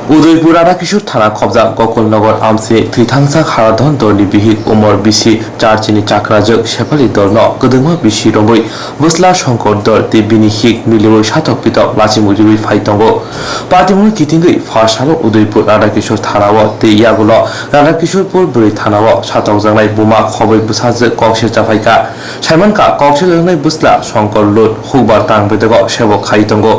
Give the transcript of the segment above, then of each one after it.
उदयपुर आदा किशोर थाना खबजा गकुलनगर आमसे थैथांसाक हाराधन दलनि बिहिक उमर बिसि चार्चिनि चाक्राजों शेफाली दलनो गदोंमा बिसि रंगै बुस्ला शंकर दल ते बिनि हिक मिलिवै साथक पितक लाचिमुरिवै फाइतंगो पार्टीमुनि किथिंगै फार्सालो उदयपुर आदा किशोर थानाव ते यागुलो राधा किशोरपुर बुरै थानाव साथक जानाय बुमा खबै बुसाजो कक्से जाफाइका साइमनका कक्से लंनाय बुस्ला शंकर लुट हुबार तांबेदगो सेबक खाइतंगो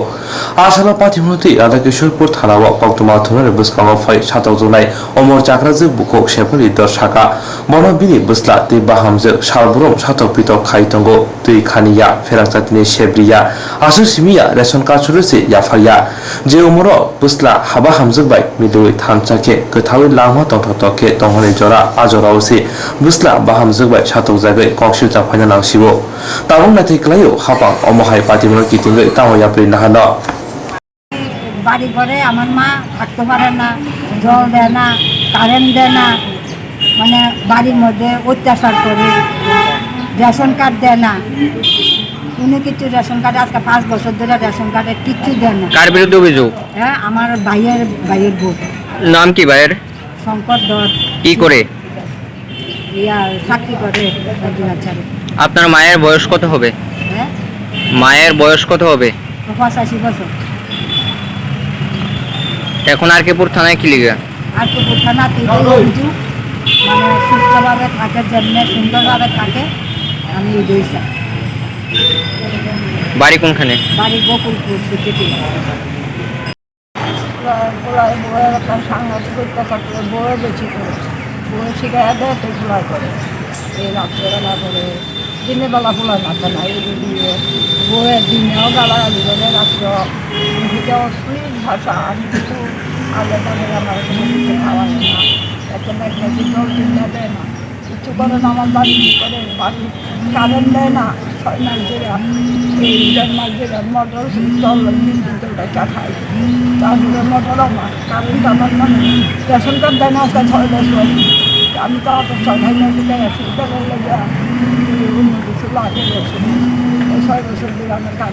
आसालो पार्टीमुनि राधा किशोरपुर थानाव पक्तमा थुनार बुस्कांगो फाइ साथक जनाय अमर चाक्राजो बुखौ शेफाली दर साका बनो बिनि बुस्ला ते बाहामजो सालबुरम साथक पितक खाइतंगो दै खानिया फेराकजातिनि सेब्रिया आसु सिमिया रेशन कार्ड सुरुसे याफाया जे उमरो बुस्ला हाबा हामजोबाय मिदुइ थामचाके गोथावै लामा तंथके तंहनै जरा आजरावसे बुस्ला बाहामजोबाय साथक जागै कक्सिल जाफायना लांसिबो ताबुं नाथै क्लायो हापा अमहाय पातिमनो कितिंगै ताव याप्रि नाहानो বাড়ি ঘরে আমার মা থাকতে পারে না, জল দেয় না, কারেন্ট দেয় না, মানে বাড়ির মধ্যে অত্যাচার করে, রেশন কার্ড দেয় না, কোনো কিছু রেশন কার্ডে আজকে 5 বছর ধরে রেশন কার্ডে কিচ্ছু দেয় না। কার বিরুদ্ধে অভিযোগ? হ্যাঁ, আমার ভাইয়ের বউ। নাম কি ভাইয়ের? শঙ্কর দর। কি করে? চাকরি করে এগ্রিকালচারে। আপনার মায়ের বয়স কত হবে? হ্যাঁ, মায়ের বয়স কত হবে? 85 বছর। এখন আরকেপুর থানায় কি লিখা? আরকেপুর থানাতে অভিযোগ, মানে সুস্থভাবে থাকে, যেমনি সুন্দরভাবে থাকে, আমি এটাই চাই। বাড়ি কোনখানে? বাড়ি গোকুলপুর সিটি। বউয়ের একটা সাংঘাতিক অত্যাচার করে, বউয়ে বেশি করে, বউয়ে শিখাইয়া দেয় তো ফুলাই করে, এই রাত্রেবেলা করে, দিনের বেলা ফুলাই মাথা না, এই দিয়ে বউয়ের দিনেও গালাগালি করে, রাত্রে থেকে অশ্লীল ভাষা। আমি কিছু আগে তাদের আমার কোনো কিছু খাওয়াই না, একটা ম্যাগনেটি জল কিনে দেয় না, কিছু করে না, আমার বাড়ি করে, বাড়ি কারেন্ট দেয় না, 6 মাস ধরে, এই 1.5 মাস ধরে মোটর জল টাকা খাই, তারপরে মোটর আমার কারেন্ট আমার মানে রেশন কার্ড দেয় না, আজকে 6 বছর। আমি তো অত সবাই নদীতে গেছি, এটা বললে যে অন্য কিছু লাগে গেছি, 6 বছর ধরে আমার